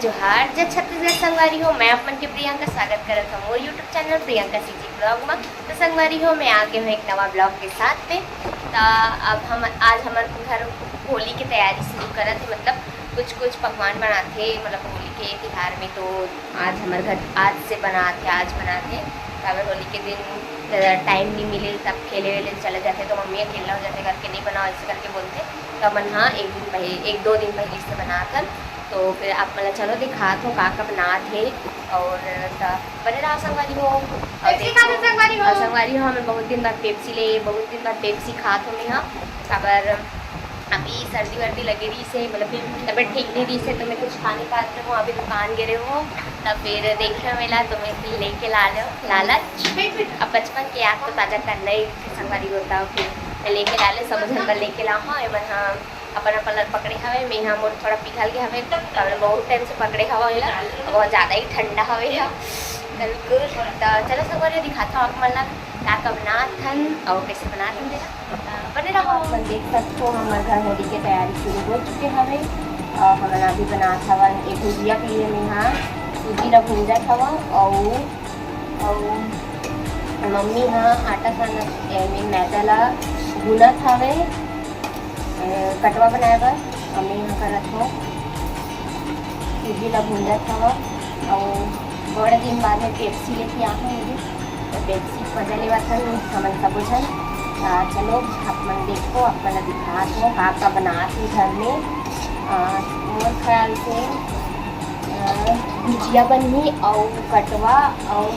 जोहार जय छत्तीसगढ़ संगवारी हो। मैं अपन के प्रियंका स्वागत करत हूँ YouTube channel Priyanka CG blog में। तो संगवारी हो, मैं आगे हूँ एक नवा ब्लॉग के साथ में। तो अब हम आज हमारे घर होली की तैयारी शुरू करत है, मतलब कुछ पकवान बनाते, मतलब होली के त्यौहार में। तो आज हमारे घर आज से बनाते अगर होली के दिन टाइम नहीं मिले तब खेले वेले चले जाते, तो मम्मी अकेला हो जाते करके नहीं बनाओ ऐसे करके बोलते। तो अपन हाँ एक दो दिन पहले से बनाकर, तो फिर आप मतलब चलो दिखात हो का बना थे। और बने रहा संगवारी हो संगवारी हो। हमें बहुत दिन बाद पेप्सी खात हो। मैं अगर अभी सर्दी वर्दी लगे रही से, मतलब तबियत ठीक नहीं रही से, तो मैं कुछ खाने पाते हूँ। अभी दुकान गिरे हो तब फिर देखे मिला तो मैं फिर लेके लालच। अब बचपन के याद तो ताज़ा करना ही संगवारी होता हो। फिर मैं लेके लाले सब घर लेके ला हाँ हाँ अपन पकड़े हवे। मैं यहाँ मोर थोड़ा पिघल गया हमें, बहुत टाइम से पकड़े हवा होला, बहुत ज़्यादा ही ठंडा हवे है बिल्कुल। तो चलो सब दिखाता हूँ आप मतलब का बनाथन और कैसे बनाथन बने रहो। अपन देख सकते हो हमारे घर होली की तैयारी शुरू हो चुके हवे। हमारा अभी बनात हवा एक भुजिया के लिए मैं यहाँ सूजी ला भूंजत हवा। और मम्मी यहाँ आटा सान में मैदा ला भुनत हवे कटवा बनाए बर। मम्मी यहाँ करत हो सूजी ला भूंजत हवा। और बड़े दिन बाद में पेप्सी लेके आ हूँ, तो पेप्सी मजा लेवत हन हमन सब जन। चलो अपन देखो अपन दिखा दो का बनात हूँ घर में। मोर ख्याल से भुजिया बनी और कटवा और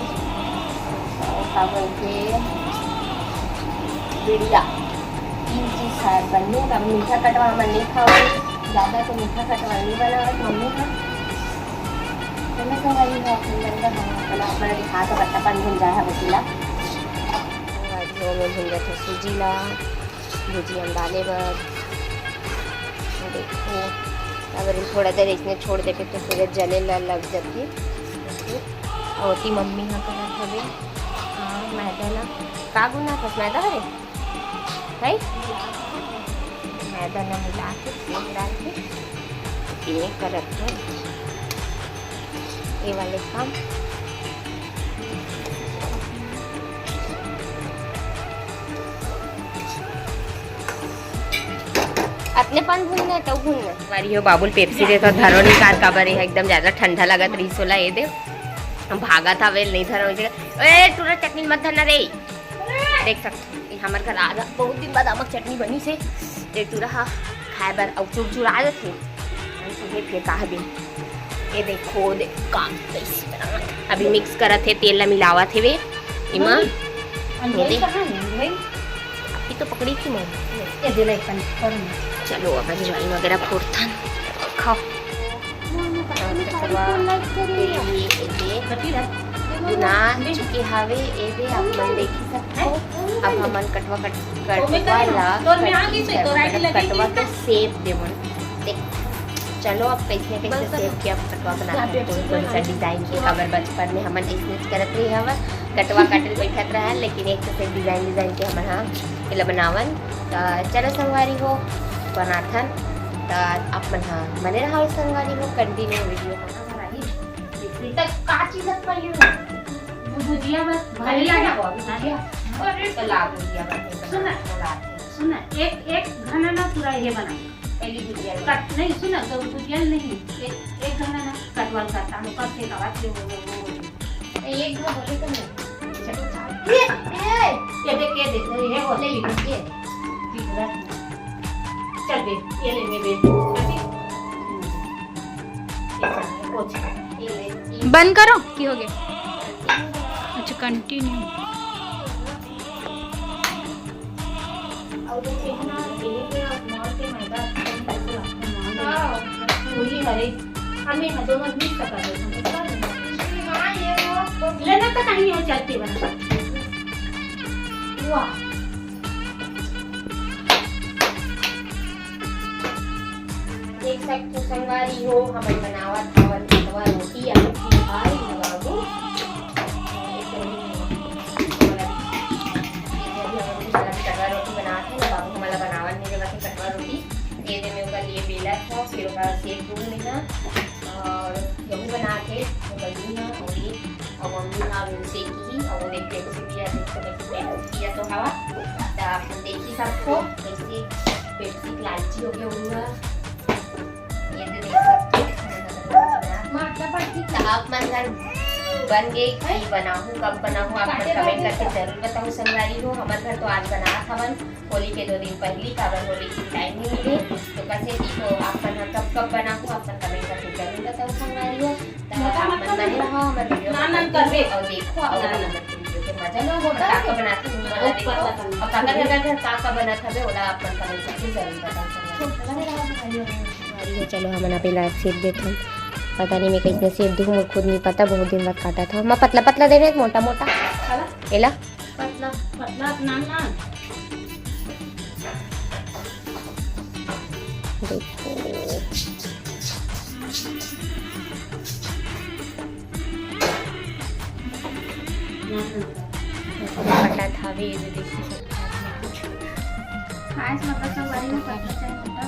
का बोलते बिड़िया, तीन चीज़ शायद बनने। अब मीठा कटवा हम नहीं खाओ ज़्यादा, तो मीठा कटवा नहीं बनावत मम्मी का। तो मैं संगवारी हो अपना दिखा तो बट्टापन भून जाए है बचीला में भून जाते सूजी ला भुजिया में डाले बर। देखो अगर थोड़ा देर इसमें छोड़ देते तो फिर जले लग जाती। और ती मम्मी यहाँ पर हवे मैदा ला का गुना था मैदा हरे भाई मैदा ना मिला के तेल डाल के ये करत है ये वाले काम। अपने पान भूनना तो भूनना वारी हो। बाबुल पेप्सी दे तो धरो नहीं कार काबर है एकदम ज़्यादा ठंडा लगत रही सोला ये दे हम भागा था वेल नहीं धरो ए टूरा चटनी मत धरना रे। देख सकते हमारे घर आ बहुत दिन बाद आमक चटनी बनी से एक टूरा हाँ खाए बर और चुर आ जाते फिर कहा दिन ये देखो का कैसे बना। अभी मिक्स करा थे तेल ला मिलावा थे वे इमा अभी तो पकड़ी थी मैं। चलो अब ज्वाइन वगैरह फोड़थन खाओ बुना चुके हवे एदे आप मन देखी सकते। अब हमन कटवा के सेप देवन देख। चलो अब कैसे सेप के अब कटवा बनाते हैं कौन सा डिजाइन के। खबर बचपन में हमन इसने करत रही हवा कटवा काटल बैठत रहा, लेकिन एक से डिजाइन के हमन हाँ इला बनावन। तो चलो संगवारी हो बनाथन। तो अपन हाँ बने रहा संगवारी हो कंटिन्यू वीडियो तक का चीज भुजिया बस भले सुना एक घना ना पूरा ये बना पहली भुजिया कट नहीं सुना तो भुजिया नहीं एक घना ना कटवाल करता हूँ कब से कबात ले वो एक दो बोले तो नहीं ये देख ये बोले ये चल दे ये लेंगे बंद करो की हो गया। अच्छा कंटिन्यू हमें दोनों मिक्स कर लेना तो कहीं हो चलती बना। वाह देख सकते संगवारी हो हमें बनावा खावन कटवा रोटी या खाई बाबू कटवा रोटी बनाते हैं बाबू हमारा बनावन नहीं जगह कटवा रोटी ये दे में उनका लिए बेला था फिर सेक दूँ लेना और सेकी और वो देखते दिया किया तो हवा अपन देखी सबको कैसे पेप्सी लालची हो गया हुआ ये तो देख सकते आप मन घर बन गई कहीं बनाऊँ कब बनाऊँ आप मन कमेंट करके जरूर बताऊँ संगवारी हो। हमारे घर तो आज बना हवन होली के 2 दिन पहली कारण होली की टाइम नहीं मिले तो कैसे थी तो आप मन कब बनाऊँ आप मन कमेंट करके जरूर बताऊँ संगवारी हो। आप मन बने रहो हमारे वीडियो और देखो और मजा लो वो काका बनाती हूँ और काका घर काका बना था बोला आप मन कमेंट करके जरूर बताऊँ। चलो हम अपना पहला सेब देते हैं पता नहीं मैं कैसे सेब दूँ मुझे खुद नहीं पता बहुत दिन बाद काटा था मैं पतला पतला दे रहे मोटा मोटा एला पतला पतला ना देखो पता था भी ये देखिए खास मतलब संगवारी हो पतला चाहे मोटा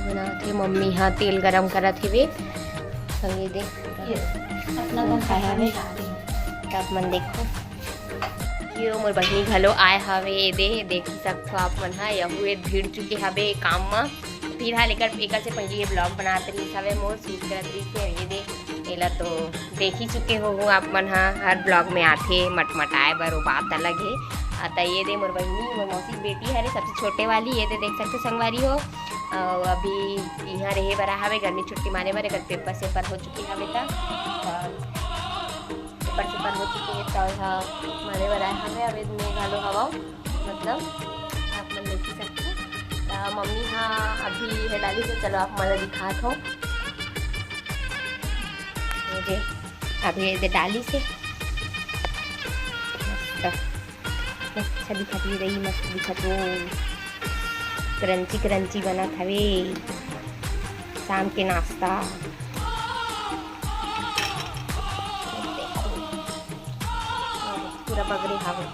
बना थे मम्मी हाँ तेल गरम करा थे वे संगे देख अपना तो खाया है आप मन देखो ये मोर बहनी घलो आए हवे दे देख सकते आप मन हा यहू भीड़ चुके हवे काम में फिर हाँ लेकर एक से पहले ये ब्लॉग बनाते रही हवे मोर शूट करत रही थे ये दे एला तो देख ही चुके हो आप मन हा हर ब्लॉग में आते मटमटाए बर वो बात अलग है आता ये दे मोर बहनी मोर मौसी बेटी है सबसे छोटे वाली ये दे देख सकते संगवारी हो अभी यहाँ रहे बरा हवे गर्मी छुट्टी माने बर अगर पेपर से पर हो चुकी हवे तक पेपर से पर हो चुकी है तो यहाँ माने बरा हवे अभी में घालो हवा मतलब आप मन देख सकते मम्मी हाँ अभी है डाली तो चलो आप मन दिखात हो मुझे अभी ये डाली से अच्छा दिखती रही मस्त दिखत हो क्रंची क्रंची बना हवे शाम के नाश्ता पूरा बगरे हवे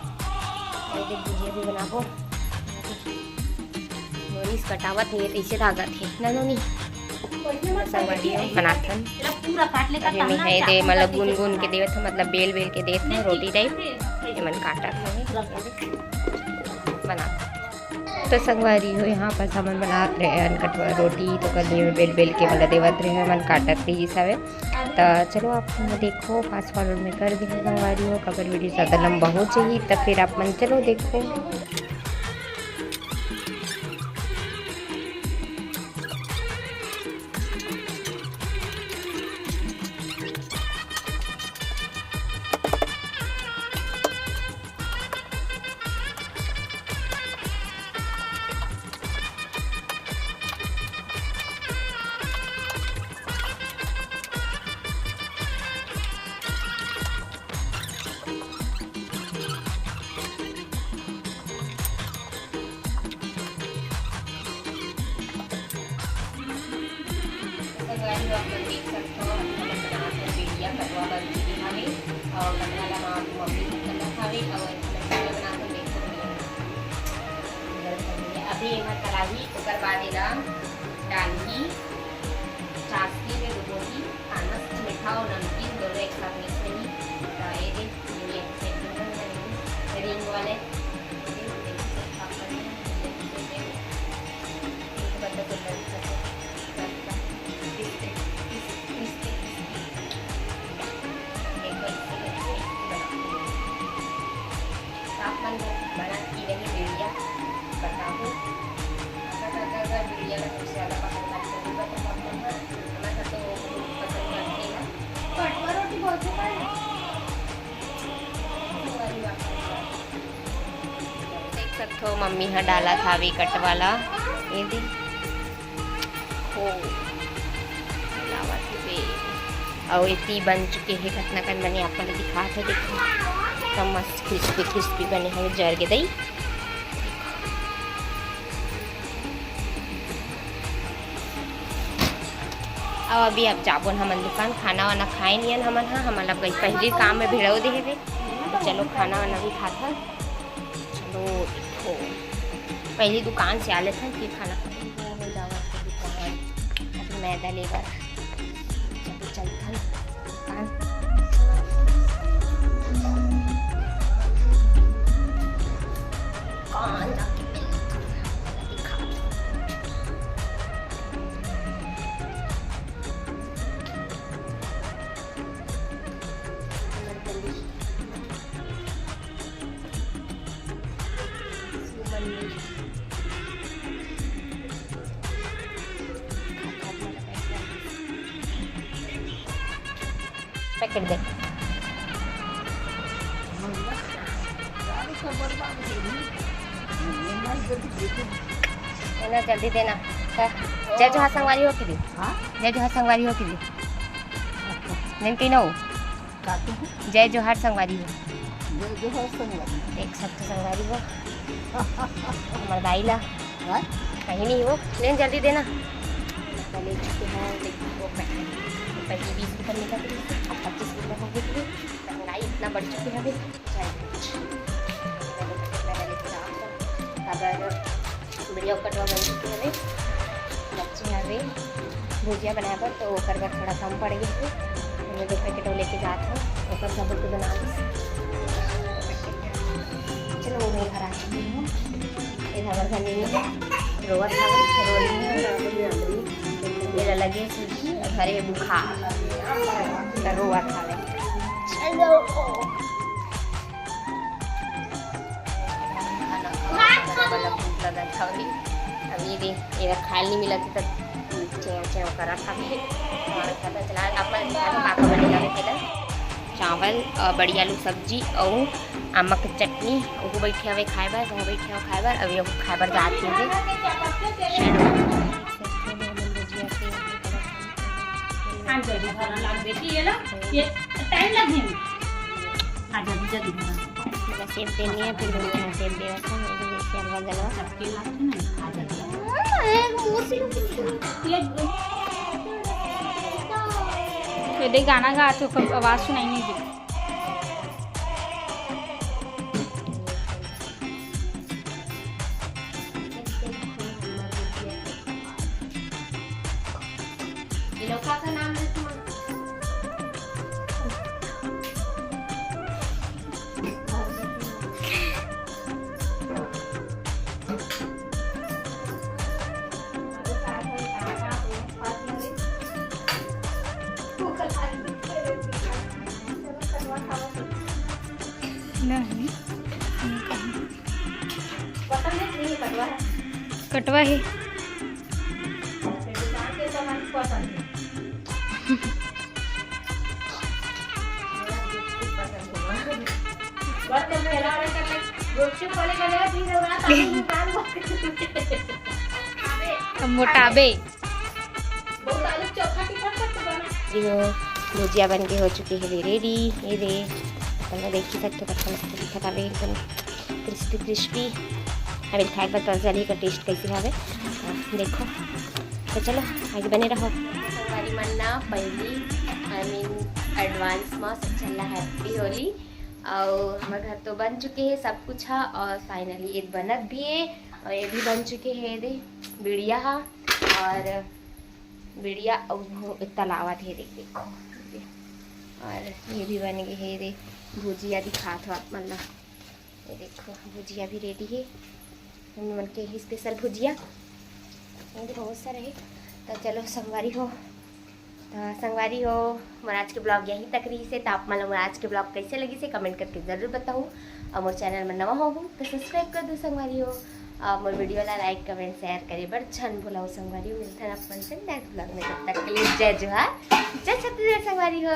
भुजिया भी बनाबो नोरिस कटावत नहीं ऐसे धागा थे ना नहीं बनाथन पूरा काट ले का में है दे मतलब गुन गुन के देवत मतलब बेल बेल के देत है रोटी टाइप ये मन काटत है बना तो संगवारी हो यहाँ पर सामान बनात रहे कटवा रोटी तो कल में बेल बेल के मतलब देवत रहे मन काटत रही सब तो चलो आप देखो फास्ट फॉरवर्ड में कर दी संगवारी हो अगर वीडियो ज़्यादा लंबा हो चाहिए तो फिर आप मन चलो देखो अभी यहाँ कढ़ाई ओकर बाद डाली चाशनी में डुबोही खाना मीठा और नमकीन दोनों एक साथ मिक्स रही रिंग वाले बना की रही वीडिया बताओ वीडियो में सबसे ज़्यादा पसंद करते तो पसंद करते हैं कटवा रोटी बहुत देख सकते हो मम्मी हाँ डाला था अभी कट वाला ये देखो और इतनी बन चुके हैं कतना कन बने आप दिखा था देखो सब मस्त क्रिस्पी क्रिस्पी बने हैं जर के दही और अभी अब जाबो हमन दुकान खाना वाना खाए नहीं हमन हाँ हमारा पहले काम में भिड़ो दे है तो चलो खाना वाना भी खाता चलो देखो पहली दुकान से आ लेते हैं फिर खाना खाते मैदा लेकर चलो चलता दुकान पैकेट दे देना, जल्दी देना। जय जोहार संगवारी हो कि जय जोहार संगवारी हो कि नहीं हो जय जोहार संगवारी हो एक शब्द संगवारी हो हमारे भाई ला कहीं नहीं हो लेकिन जल्दी देना। ले चुके हैं देखो पहले 20 रुपये निकल गई 25 रुपये हो गई महंगाई इतना बढ़ चुकी है अभी बढ़िया कटवा बन चुकी है बच्चे अभी भुजिया बनाया पर तो ओकर बर थोड़ा कम पड़ गई थी मैं 2 पैकेट लेके जाता हूँ ओकर सब तो बना चलो वो मेरे घर आ चुकी हूँ एक हमारे घर नहीं रोआ था मेरा लगे सूजी घरे में बुखार रोआ खा ले लगा था अभी भी ये खाल नहीं मिला थी तब चें करा था हमारा खाता चला अपन पापा बनेगा खेला चावल बड़ी आलू सब्जी और आमा की चटनी वो बैठे हुए खाए बार वो बैठे हुए खाए बार अभी वो खाए बार जाती है सेब देनी है फिर सेब दे यदि गाना गा तो आवाज़ सुनाई नहीं दी का नाम है नहीं कटवा है मोटाबे भुजिया बन के हो चुकी है रेडी ये दे अपन देख ही सकते कच्चा मस्त दिखा था एकदम क्रिस्पी क्रिस्पी हमें खाए पर पता चली का टेस्ट कैसे हवे देखो तो चलो आगे बने रहो हमारी मन्ना पहली आई मीन एडवांस में सब चल रहा हैप्पी होली और हमारे घर तो बन चुके हैं सब कुछ है और फाइनली ये बनत भी है और ये भी बन चुके हैं दे बिड़िया है और बिड़िया और तलावत है देखो और ये भी बन गए है दे भुजिया दिखा था मतलब ये देखो भुजिया भी रेडी है मन के ही स्पेशल भुजिया ये बहुत सारे है तो चलो संगवारी हो मोर आज के ब्लॉग यहीं तक रही से तो आप मतलब मोर आज के ब्लॉग कैसे लगी से कमेंट करके ज़रूर बताओ और मोर चैनल में नवा हो तो सब्सक्राइब कर दो संगवारी हो और मोर वीडियो ला लाइक कमेंट शेयर करे बड़ छन भुलाओ संगवारी हो मिलते हैं अपन से नेक्स्ट ब्लॉग में तब तक के लिए जय जोहार जय छत्तीसगढ़ संगवारी हो।